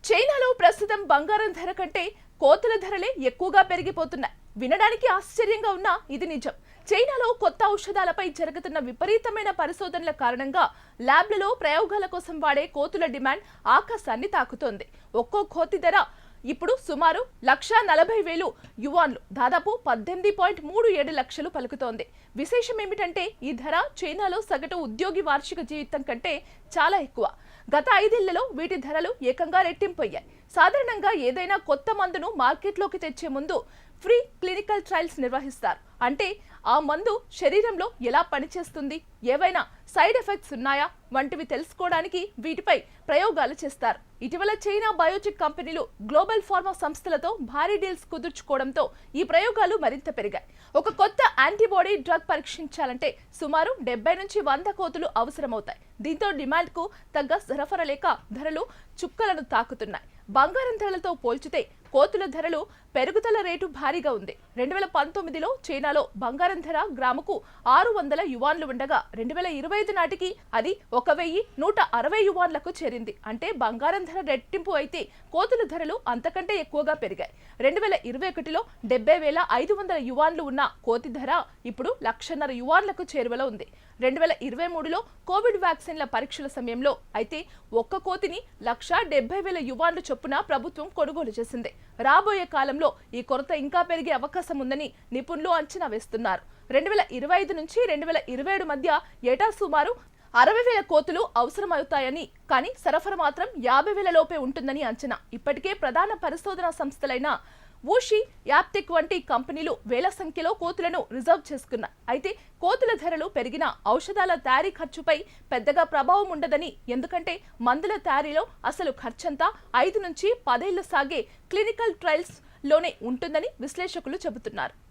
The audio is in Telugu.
చైనాలో ప్రస్తుతం బంగారం ధర కంటే కోతుల ధరలే ఎక్కువగా పెరిగిపోతున్నాయి. వినడానికి ఆశ్చర్యంగా ఉన్నా ఇది నిజం. చైనాలో కొత్త ఔషధాలపై జరుగుతున్న విపరీతమైన పరిశోధనల కారణంగా ల్యాబ్లలో ప్రయోగాల కోసం వాడే కోతుల డిమాండ్ ఆకాశాన్ని తాకుతోంది. ఒక్కో కోతి ధర ఇప్పుడు సుమారు 1,40,000 యువాన్లు, దాదాపు 18.37 లక్షలు పలుకుతోంది. విశేషం ఏమిటంటే ఈ ధర చైనాలో సగటు ఉద్యోగి వార్షిక జీవితం కంటే చాలా ఎక్కువ. గత 5 ఏళ్లలో వీటి ధరలు ఏకంగా రెట్టింపయ్యాయి. సాధారణంగా ఏదైనా కొత్త మందును మార్కెట్లోకి తెచ్చే ముందు ఫ్రీ క్లినికల్ ట్రయల్స్ నిర్వహిస్తారు. అంటే ఆ మందు శరీరంలో ఎలా పనిచేస్తుంది, ఏవైనా సైడ్ ఎఫెక్ట్స్ ఉన్నాయా వంటివి తెలుసుకోవడానికి వీటిపై ప్రయోగాలు చేస్తారు. ఇటీవల చైనా బయోటెక్ కంపెనీలు గ్లోబల్ ఫార్మా సంస్థలతో భారీ డీల్స్ కుదుర్చుకోవడంతో ఈ ప్రయోగాలు మరింత పెరిగాయి. ఒక కొత్త యాంటీబాడీ డ్రగ్ పరీక్షించాలంటే సుమారు 70 నుంచి 100 కోతులు అవసరమవుతాయి. దీంతో డిమాండ్కు తగ్గ సరఫరా లేక ధరలు చుక్కలను తాకుతున్నాయి. బంగారం ధరలతో పోల్చితే కోతుల ధరలు పెరుగుదల రేటు భారీగా ఉంది. 2019లో చైనాలో బంగారం ధర గ్రాముకు 600 యువాన్లు ఉండగా 2025 నాటికి అది 1,160 యువాన్లకు చేరింది. అంటే బంగారం ధర రెట్టింపు అయితే కోతుల ధరలు అంతకంటే ఎక్కువగా పెరిగాయి. 2021లో 70,500 యువాన్లు ఉన్న కోతి ధర ఇప్పుడు 1,50,000 యువాన్లకు చేరువలో ఉంది. 2023లో కోవిడ్ వ్యాక్సిన్ల పరీక్షల సమయంలో అయితే ఒక్క కోతిని 1,70,000 యువాన్లు చొప్పున ప్రభుత్వం కొనుగోలు చేసింది. రాబోయే కాలంలో ఈ కొరత ఇంకా పెరిగే అవకాశం ఉందని నిపుణులు అంచనా వేస్తున్నారు. 2025 నుంచి 2027 మధ్య ఏటా సుమారు 60,000 కోతులు అవసరమవుతాయని, కానీ సరఫరా మాత్రం 50,000 లోపే ఉంటుందని అంచనా. ఇప్పటికే ప్రధాన పరిశోధనా సంస్థలైన వూషీ, యాప్టెక్ వంటి కంపెనీలు వేల సంఖ్యలో కోతులను రిజర్వ్ చేసుకున్నాయి. అయితే కోతుల ధరలు పెరిగిన ఔషధాల తయారీ ఖర్చుపై పెద్దగా ప్రభావం ఉండదని, ఎందుకంటే మందుల తయారీలో అసలు ఖర్చంతా 5 నుంచి 10 ఏళ్లు సాగే క్లినికల్ ట్రయల్స్ లోనే ఉంటుందని విశ్లేషకులు చెబుతున్నారు.